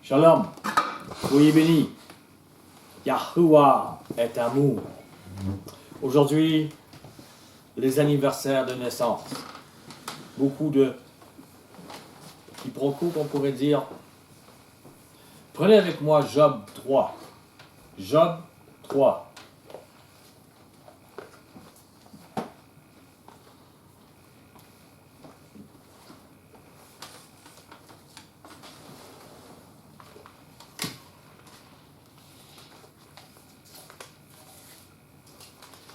Shalom, soyez bénis. Yahuwah est amour. Aujourd'hui, les anniversaires de naissance. Beaucoup de quiproquos qu'on pourrait dire. Prenez avec moi Job 3. Job 3.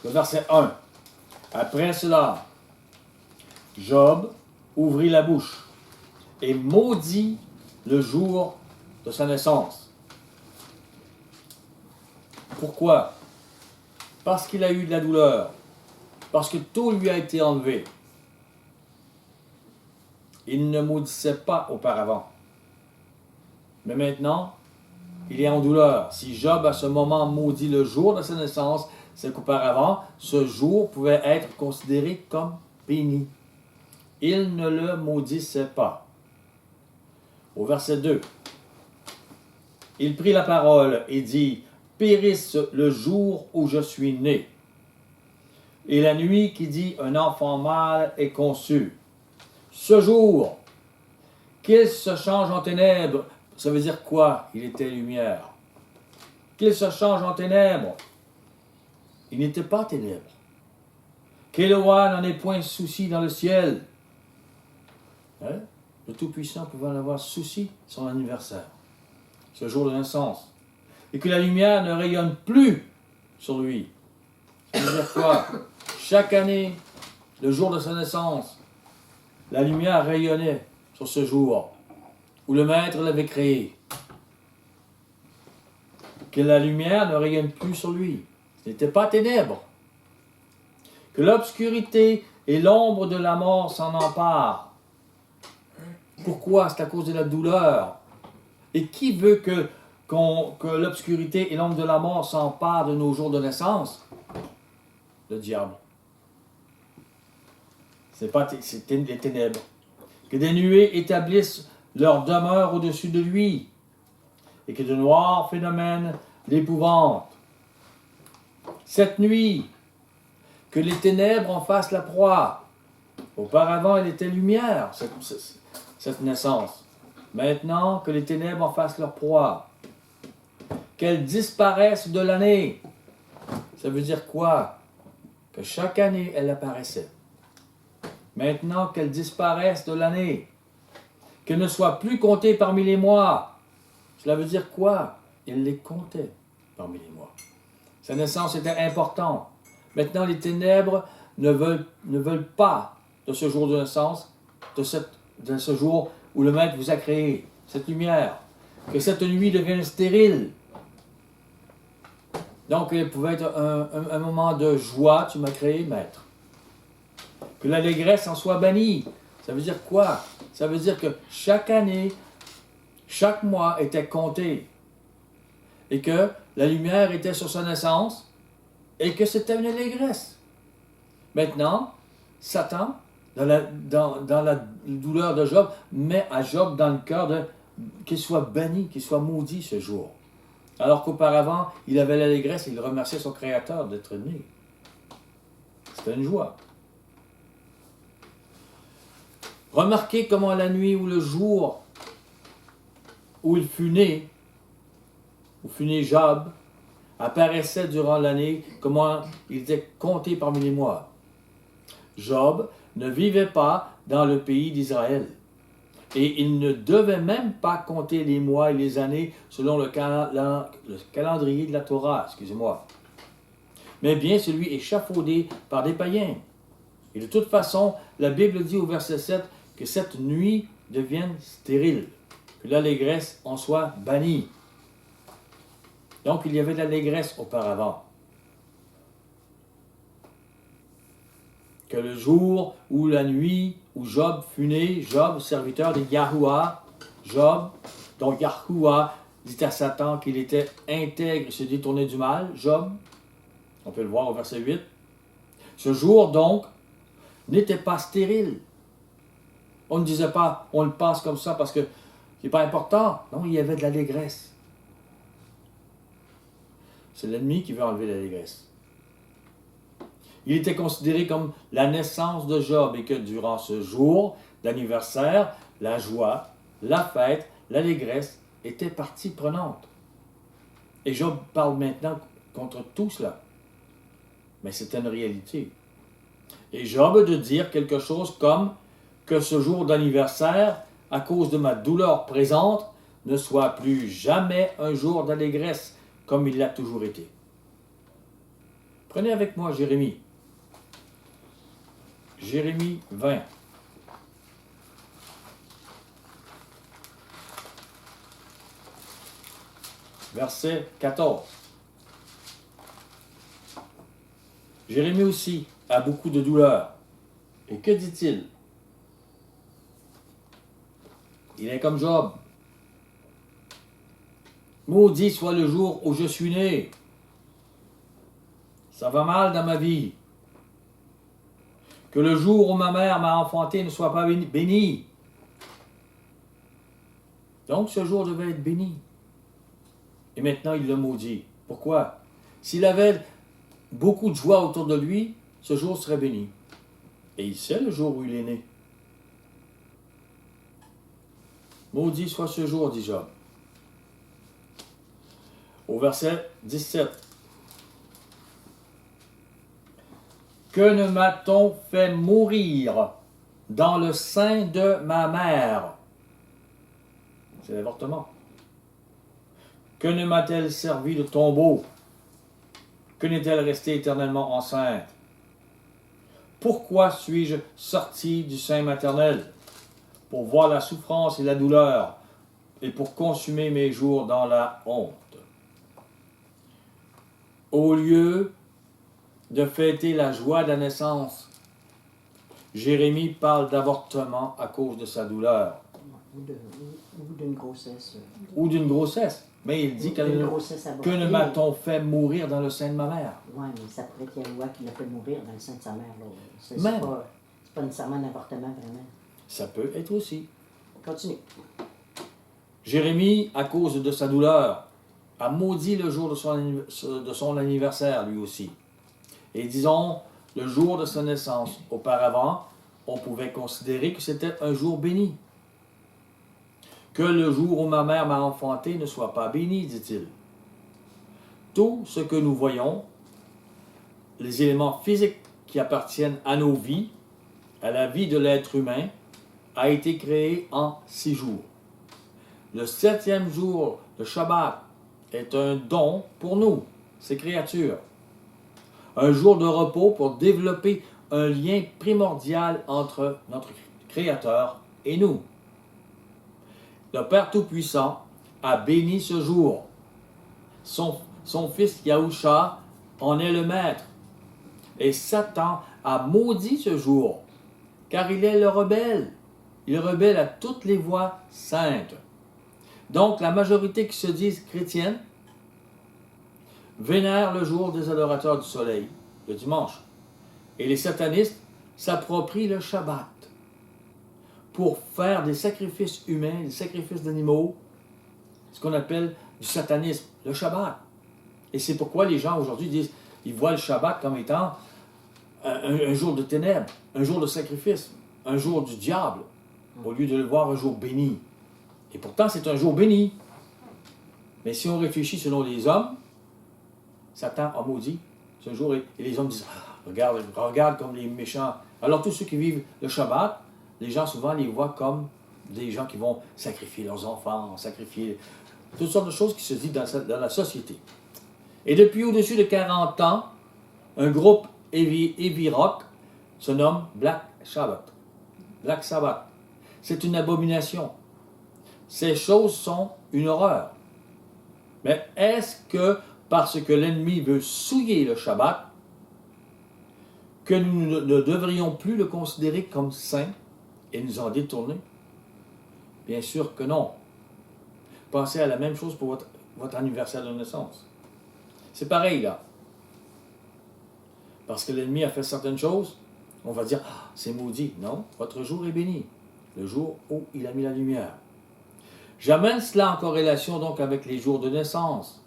Le verset 1. Après cela, Job ouvrit la bouche et maudit le jour de sa naissance. Pourquoi? Parce qu'il a eu de la douleur, parce que tout lui a été enlevé. Il ne maudissait pas auparavant. Mais maintenant, il est en douleur. Si Job à ce moment maudit le jour de sa naissance, c'est qu'auparavant, ce jour pouvait être considéré comme béni. Il ne le maudissait pas. Au verset 2, il prit la parole et dit, « Périsse le jour où je suis né, et la nuit qui dit, un enfant mâle est conçu. Ce jour, qu'il se change en ténèbres. » Ça veut dire quoi? Il était lumière. Qu'il se change en ténèbres. Il n'était pas ténèbres. Qu'Éloah n'en ait point souci dans le ciel. Hein? Le Tout-Puissant pouvait en avoir souci son anniversaire, ce jour de naissance. Et que la lumière ne rayonne plus sur lui. Ça veut dire quoi? Chaque année, le jour de sa naissance, la lumière rayonnait sur ce jour où le Maître l'avait créé. Que la lumière ne rayonne plus sur lui. Ce n'était pas ténèbres. Que l'obscurité et l'ombre de la mort s'en emparent. Pourquoi? C'est à cause de la douleur. Et qui veut que l'obscurité et l'ombre de la mort s'emparent de nos jours de naissance? Le diable. C'est les ténèbres. Que des nuées établissent leur demeure au-dessus de lui, et que de noirs phénomènes l'épouvantent. Cette nuit, que les ténèbres en fassent la proie. Auparavant, elle était lumière, cette naissance. Maintenant, que les ténèbres en fassent leur proie. Qu'elles disparaissent de l'année. Ça veut dire quoi? Que chaque année, elle apparaissait. Maintenant, qu'elles disparaissent de l'année. Qu'elles ne soient plus comptées parmi les mois. Cela veut dire quoi? Il les comptait parmi les mois. Sa naissance était importante. Maintenant, les ténèbres ne veulent pas de ce jour de naissance, de ce jour où le Maître vous a créé, cette lumière. Que cette nuit devienne stérile. Donc, il pouvait être un moment de joie, tu m'as créé, Maître. Que l'allégresse en soit bannie. Ça veut dire quoi? Ça veut dire que chaque année, chaque mois était compté. Et que la lumière était sur sa naissance. Et que c'était une allégresse. Maintenant, Satan, dans la douleur de Job, met à Job dans le cœur qu'il soit banni, qu'il soit maudit ce jour. Alors qu'auparavant, il avait l'allégresse et il remerciait son Créateur d'être né. C'était une joie. Remarquez comment la nuit ou le jour où il fut né, où fut né Job, apparaissait durant l'année, comment il était compté parmi les mois. Job ne vivait pas dans le pays d'Israël. Et il ne devait même pas compter les mois et les années selon le calendrier de la Torah, excusez-moi. Mais bien celui échafaudé par des païens. Et de toute façon, la Bible dit au verset 7 que cette nuit devienne stérile, que l'allégresse en soit bannie. Donc il y avait de l'allégresse auparavant. Que le jour ou la nuit où Job fut né, Job, serviteur de Yahuwah, Job, donc Yahuwah dit à Satan qu'il était intègre et se détournait du mal, Job, on peut le voir au verset 8. Ce jour donc n'était pas stérile. On ne disait pas, on le passe comme ça parce qu'il n'est pas important. Non, il y avait de l'allégresse. C'est l'ennemi qui veut enlever l'allégresse. Il était considéré comme la naissance de Job et que durant ce jour d'anniversaire, la joie, la fête, l'allégresse étaient partie prenante. Et Job parle maintenant contre tout cela. Mais c'est une réalité. Et Job de dire quelque chose comme que ce jour d'anniversaire, à cause de ma douleur présente, ne soit plus jamais un jour d'allégresse comme il l'a toujours été. Prenez avec moi Jérémie. Jérémie 20. Verset 14. Jérémie aussi a beaucoup de douleur. Et que dit-il? Il est comme Job. Maudit soit le jour où je suis né. Ça va mal dans ma vie. Que le jour où ma mère m'a enfanté ne soit pas béni. Donc ce jour devait être béni. Et maintenant il le maudit. Pourquoi? S'il avait beaucoup de joie autour de lui, ce jour serait béni. Et il sait le jour où il est né. Maudit soit ce jour, dit Job. Au verset 17. Que ne m'a-t-on fait mourir dans le sein de ma mère? C'est l'avortement. Que ne m'a-t-elle servi de tombeau? Que n'est-elle restée éternellement enceinte? Pourquoi suis-je sorti du sein maternel? Pour voir la souffrance et la douleur, et pour consumer mes jours dans la honte. Au lieu de fêter la joie de la naissance, Jérémie parle d'avortement à cause de sa douleur. Ou d'une grossesse. Ou d'une grossesse. Mais il dit que ne m'a-t-on fait mourir dans le sein de ma mère? Oui, mais ça pourrait être Yahweh qui l'a fait mourir dans le sein de sa mère. C'est Même. pas nécessairement un avortement, vraiment. Ça peut être aussi. Continue. Jérémie, à cause de sa douleur, a maudit le jour de son anniversaire, lui aussi. Et disons, le jour de sa naissance. Auparavant, on pouvait considérer que c'était un jour béni. Que le jour où ma mère m'a enfanté ne soit pas béni, dit-il. Tout ce que nous voyons, les éléments physiques qui appartiennent à nos vies, à la vie de l'être humain, a été créé en 6 jours. Le 7e jour, le Shabbat, est un don pour nous, ces créatures. Un jour de repos pour développer un lien primordial entre notre Créateur et nous. Le Père Tout-Puissant a béni ce jour. Son fils Yahusha en est le maître. Et Satan a maudit ce jour, car il est le rebelle. Il est rebelle à toutes les voies saintes. Donc, la majorité qui se disent chrétiennes vénèrent le jour des adorateurs du soleil, le dimanche. Et les satanistes s'approprient le Shabbat pour faire des sacrifices humains, des sacrifices d'animaux, ce qu'on appelle du satanisme, le Shabbat. Et c'est pourquoi les gens aujourd'hui disent, ils voient le Shabbat comme étant un jour de ténèbres, un jour de sacrifice, un jour du diable, au lieu de le voir un jour béni. Et pourtant, c'est un jour béni. Mais si on réfléchit selon les hommes, Satan a maudit ce jour, et les hommes disent, regarde comme les méchants. Alors tous ceux qui vivent le Shabbat, les gens souvent les voient comme des gens qui vont sacrifier leurs enfants, sacrifier toutes sortes de choses qui se disent dans la société. Et depuis au-dessus de 40 ans, un groupe heavy rock se nomme Black Sabbath. Black Sabbath. C'est une abomination. Ces choses sont une horreur. Mais est-ce que parce que l'ennemi veut souiller le Shabbat, que nous ne devrions plus le considérer comme saint et nous en détourner? Bien sûr que non. Pensez à la même chose pour votre anniversaire de naissance. C'est pareil là. Parce que l'ennemi a fait certaines choses, on va dire, ah, c'est maudit. Non, votre jour est béni. Le jour où il a mis la lumière. J'amène cela en corrélation donc avec les jours de naissance.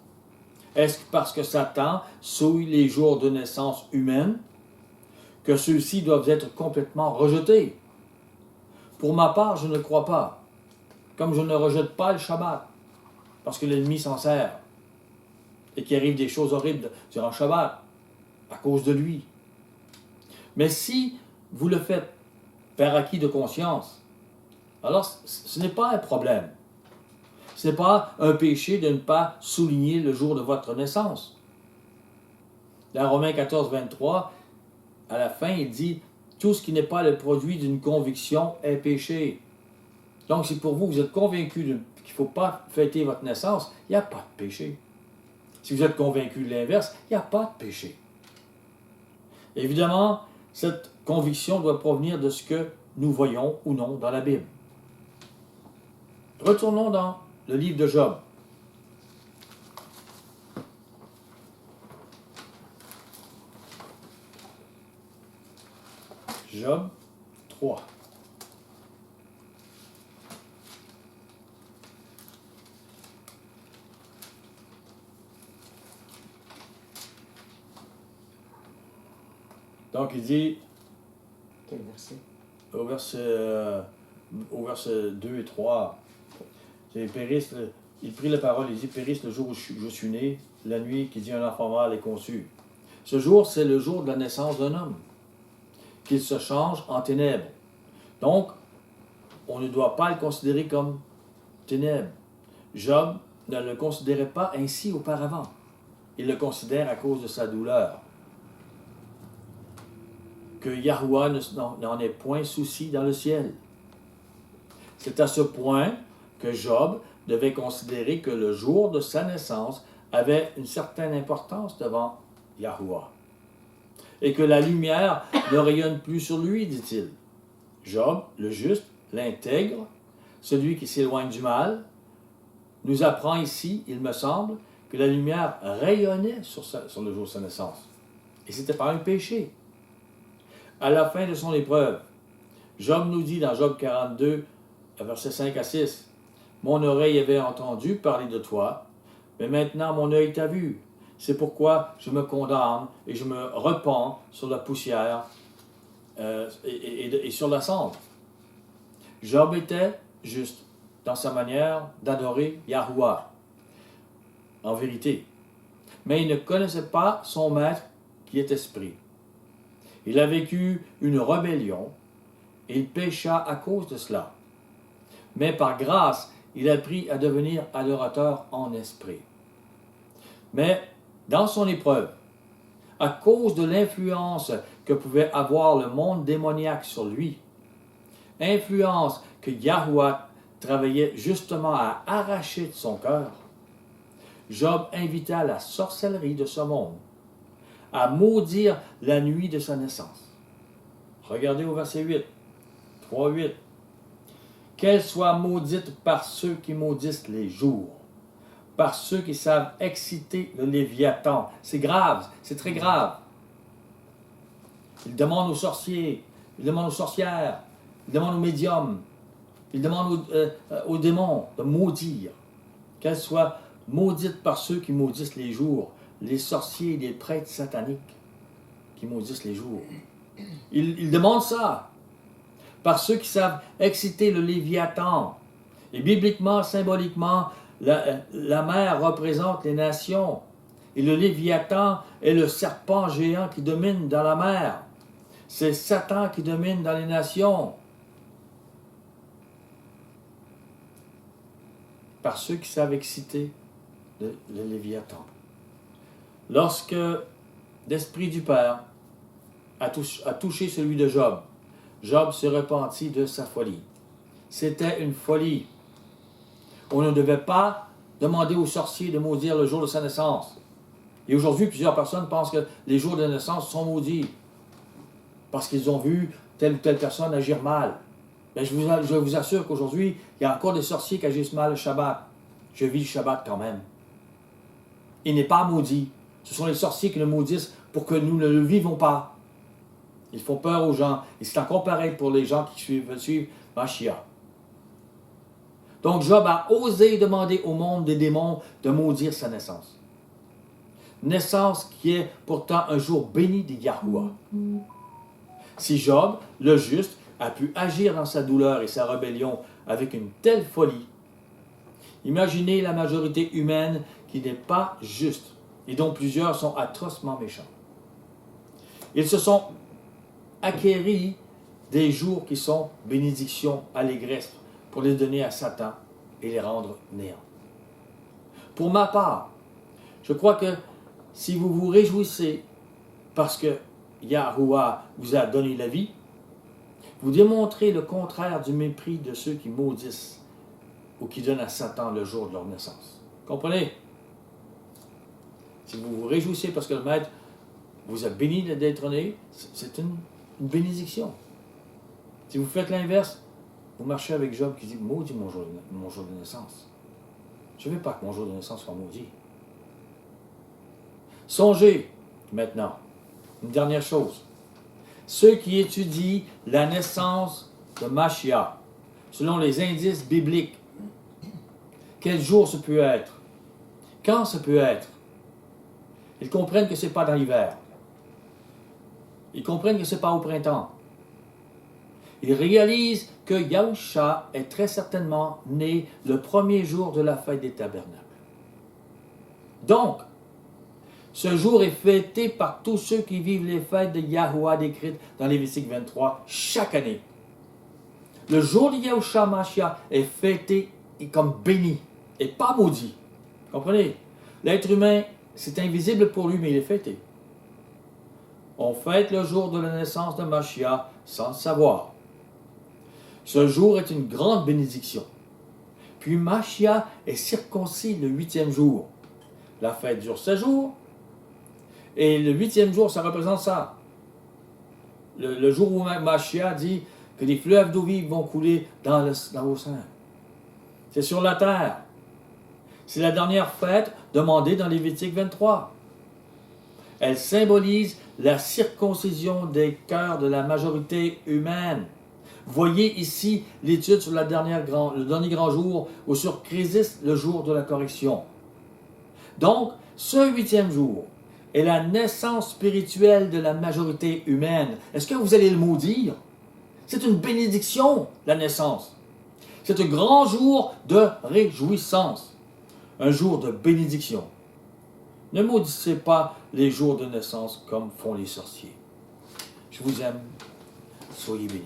Est-ce parce que Satan souille les jours de naissance humaines que ceux-ci doivent être complètement rejetés? Pour ma part, je ne crois pas. Comme je ne rejette pas le Shabbat, parce que l'ennemi s'en sert, et qu'il arrive des choses horribles durant le Shabbat, à cause de lui. Mais si vous le faites par acquis de conscience, alors ce n'est pas un problème. Ce n'est pas un péché de ne pas souligner le jour de votre naissance. Dans Romains 14, 23, à la fin, il dit « Tout ce qui n'est pas le produit d'une conviction est péché ». Donc, si pour vous, vous êtes convaincu qu'il ne faut pas fêter votre naissance, il n'y a pas de péché. Si vous êtes convaincu de l'inverse, il n'y a pas de péché. Évidemment, cette conviction doit provenir de ce que nous voyons ou non dans la Bible. Retournons dans le livre de Job. Job 3. Donc il dit, Quel verset? au verset 2 et 3, il prit la parole, il dit, périsse le jour où je suis né, la nuit qui dit un enfant mâle est conçu. Ce jour, c'est le jour de la naissance d'un homme, qu'il se change en ténèbres. Donc, on ne doit pas le considérer comme ténèbres. Job ne le considérait pas ainsi auparavant. Il le considère à cause de sa douleur. Que Yahuwah n'en ait point souci dans le ciel. C'est à ce point que Job devait considérer que le jour de sa naissance avait une certaine importance devant Yahuwah. Et que la lumière ne rayonne plus sur lui, dit-il. Job, le juste, l'intègre, celui qui s'éloigne du mal, nous apprend ici, il me semble, que la lumière rayonnait sur le jour de sa naissance. Et c'était pas un péché. À la fin de son épreuve, Job nous dit dans Job 42, versets 5 à 6, « Mon oreille avait entendu parler de toi, mais maintenant mon œil t'a vu. C'est pourquoi je me condamne et je me repens sur la poussière et sur la cendre. » Job était juste dans sa manière d'adorer Yahuwah, en vérité. Mais il ne connaissait pas son maître qui est esprit. Il a vécu une rébellion et il pécha à cause de cela. Mais par grâce, il a appris à devenir adorateur en esprit. Mais dans son épreuve, à cause de l'influence que pouvait avoir le monde démoniaque sur lui, influence que Yahuwah travaillait justement à arracher de son cœur, Job invita la sorcellerie de ce monde à maudire la nuit de sa naissance. Regardez au verset 8, 3-8. Qu'elle soit maudite par ceux qui maudissent les jours, par ceux qui savent exciter le Léviathan. C'est grave, c'est très grave. Il demande aux sorciers, il demande aux sorcières, il demande aux médiums, il demande aux démons de maudire. Qu'elle soit maudite par ceux qui maudissent les jours, les sorciers et les prêtres sataniques qui maudissent les jours. Il demande ça par ceux qui savent exciter le Léviathan. Et bibliquement, symboliquement, la mer représente les nations. Et le Léviathan est le serpent géant qui domine dans la mer. C'est Satan qui domine dans les nations. Par ceux qui savent exciter le Léviathan. Lorsque l'Esprit du Père a touché celui de Job, Job se repentit de sa folie. C'était une folie. On ne devait pas demander aux sorciers de maudire le jour de sa naissance. Et aujourd'hui, plusieurs personnes pensent que les jours de naissance sont maudits parce qu'ils ont vu telle ou telle personne agir mal. Mais je vous assure qu'aujourd'hui, il y a encore des sorciers qui agissent mal le Shabbat. Je vis le Shabbat quand même. Il n'est pas maudit. Ce sont les sorciers qui le maudissent pour que nous ne le vivons pas. Ils font peur aux gens. Et c'est encore pareil pour les gens qui veulent suivre Mashiach. Donc Job a osé demander au monde des démons de maudire sa naissance. Naissance qui est pourtant un jour béni de Yahuwah. Si Job, le juste, a pu agir dans sa douleur et sa rébellion avec une telle folie, imaginez la majorité humaine qui n'est pas juste et dont plusieurs sont atrocement méchants. Ils se sont acquéris des jours qui sont bénédictions, allégresse, pour les donner à Satan et les rendre néants. Pour ma part, je crois que si vous vous réjouissez parce que Yahuwah vous a donné la vie, vous démontrez le contraire du mépris de ceux qui maudissent ou qui donnent à Satan le jour de leur naissance. Comprenez? Si vous vous réjouissez parce que le Maître vous a béni d'être né, c'est une bénédiction. Si vous faites l'inverse, vous marchez avec Job qui dit « Maudit mon jour de naissance. Je ne veux pas que mon jour de naissance soit maudit. » Songez maintenant, une dernière chose. Ceux qui étudient la naissance de Mashiach, selon les indices bibliques, quel jour ce peut être? Quand ce peut être? Ils comprennent que ce n'est pas dans l'hiver. Ils comprennent que ce n'est pas au printemps. Ils réalisent que Yahusha est très certainement né le premier jour de la fête des tabernacles. Donc, ce jour est fêté par tous ceux qui vivent les fêtes de Yahuwah décrites dans Lévitique 23 chaque année. Le jour de Yahusha Mashiach est fêté et comme béni et pas maudit. Comprenez? L'être humain, c'est invisible pour lui, mais il est fêté. On fête le jour de la naissance de Mashiach sans le savoir. Ce jour est une grande bénédiction. Puis Mashiach est circoncis le 8e jour. La fête dure 7 jours. Et le 8e jour, ça représente ça. Le jour où Mashiach dit que les fleuves d'eau vive vont couler dans l'eau sainte. C'est sur la terre. C'est la dernière fête demandée dans Lévitique 23. Elle symbolise la circoncision des cœurs de la majorité humaine. Voyez ici l'étude sur le dernier grand jour ou sur Crisis, le jour de la correction. Donc, ce 8e jour est la naissance spirituelle de la majorité humaine. Est-ce que vous allez le maudire? C'est une bénédiction, la naissance. C'est un grand jour de réjouissance. Un jour de bénédiction. Ne maudissez pas les jours de naissance comme font les sorciers. Je vous aime. Soyez bénis.